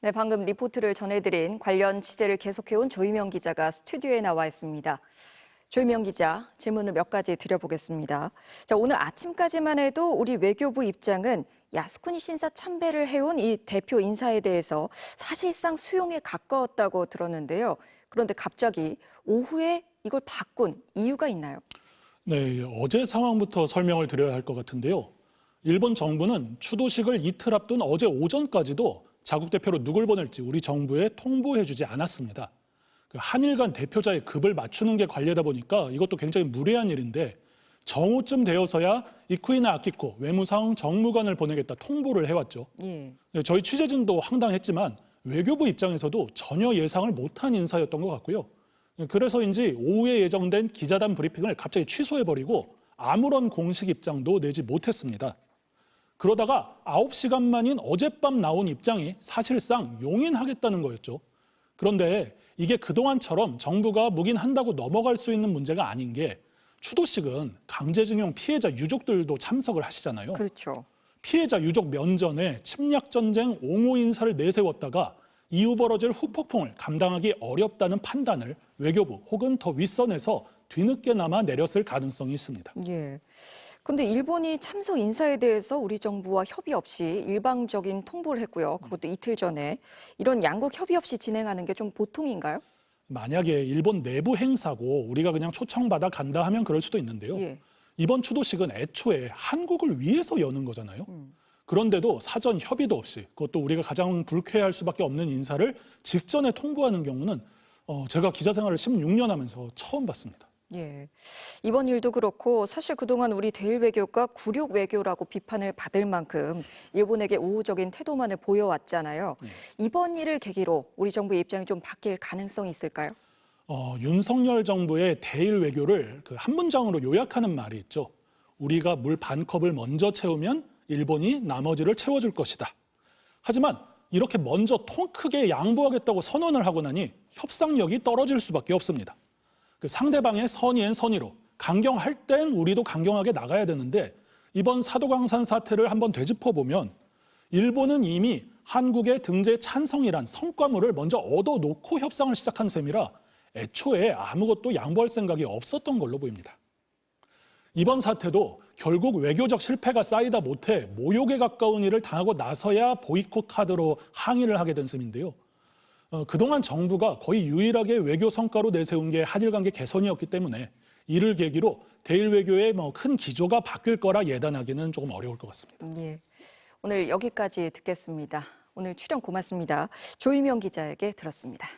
네, 방금 리포트를 전해드린 관련 취재를 계속해온 조희명 기자가 스튜디오에 나와 있습니다. 조희명 기자, 질문을 몇 가지 드려보겠습니다. 자, 오늘 아침까지만 해도 우리 외교부 입장은 야스쿠니 신사 참배를 해온 이 대표 인사에 대해서 사실상 수용에 가까웠다고 들었는데요. 그런데 갑자기 오후에 이걸 바꾼 이유가 있나요? 네, 어제 상황부터 설명을 드려야 할 것 같은데요. 일본 정부는 추도식을 이틀 앞둔 어제 오전까지도 자국 대표로 누굴 보낼지 우리 정부에 통보해주지 않았습니다. 한일 간 대표자의 급을 맞추는 게 관례다 보니까 이것도 굉장히 무례한 일인데 정오쯤 되어서야 이쿠이나 아키코 외무상 정무관을 보내겠다 통보를 해왔죠. 예. 저희 취재진도 황당했지만 외교부 입장에서도 전혀 예상을 못한 인사였던 것 같고요. 그래서인지 오후에 예정된 기자단 브리핑을 갑자기 취소해버리고 아무런 공식 입장도 내지 못했습니다. 그러다가 9시간 만인 어젯밤 나온 입장이 사실상 용인하겠다는 거였죠. 그런데 이게 그동안처럼 정부가 묵인한다고 넘어갈 수 있는 문제가 아닌 게 추도식은 강제징용 피해자 유족들도 참석을 하시잖아요. 그렇죠. 피해자 유족 면전에 침략전쟁 옹호 인사를 내세웠다가 이후 벌어질 후폭풍을 감당하기 어렵다는 판단을 외교부 혹은 더 윗선에서 뒤늦게나마 내렸을 가능성이 있습니다. 예. 그런데 일본이 참석 인사에 대해서 우리 정부와 협의 없이 일방적인 통보를 했고요. 그것도 이틀 전에. 이런 양국 협의 없이 진행하는 게 좀 보통인가요? 만약에 일본 내부 행사고 우리가 그냥 초청받아 간다 하면 그럴 수도 있는데요. 예. 이번 추도식은 애초에 한국을 위해서 여는 거잖아요. 그런데도 사전 협의도 없이 그것도 우리가 가장 불쾌할 수밖에 없는 인사를 직전에 통보하는 경우는 제가 기자 생활을 16년 하면서 처음 봤습니다. 예. 이번 일도 그렇고 사실 그동안 우리 대일 외교가 굴욕 외교라고 비판을 받을 만큼 일본에게 우호적인 태도만을 보여왔잖아요. 이번 일을 계기로 우리 정부의 입장이 좀 바뀔 가능성이 있을까요? 윤석열 정부의 대일 외교를 한 문장으로 요약하는 말이 있죠. 우리가 물 반 컵을 먼저 채우면 일본이 나머지를 채워줄 것이다. 하지만 이렇게 먼저 통 크게 양보하겠다고 선언을 하고 나니 협상력이 떨어질 수밖에 없습니다. 상대방의 선의엔 선의로 강경할 땐 우리도 강경하게 나가야 되는데 이번 사도강산 사태를 한번 되짚어보면 일본은 이미 한국의 등재 찬성이란 성과물을 먼저 얻어놓고 협상을 시작한 셈이라 애초에 아무것도 양보할 생각이 없었던 걸로 보입니다. 이번 사태도 결국 외교적 실패가 쌓이다 못해 모욕에 가까운 일을 당하고 나서야 보이콧 카드로 항의를 하게 된 셈인데요. 그동안 정부가 거의 유일하게 외교 성과로 내세운 게 한일 관계 개선이었기 때문에 이를 계기로 대일 외교의 큰 기조가 바뀔 거라 예단하기는 조금 어려울 것 같습니다. 예. 오늘 여기까지 듣겠습니다. 오늘 출연 고맙습니다. 조희명 기자에게 들었습니다.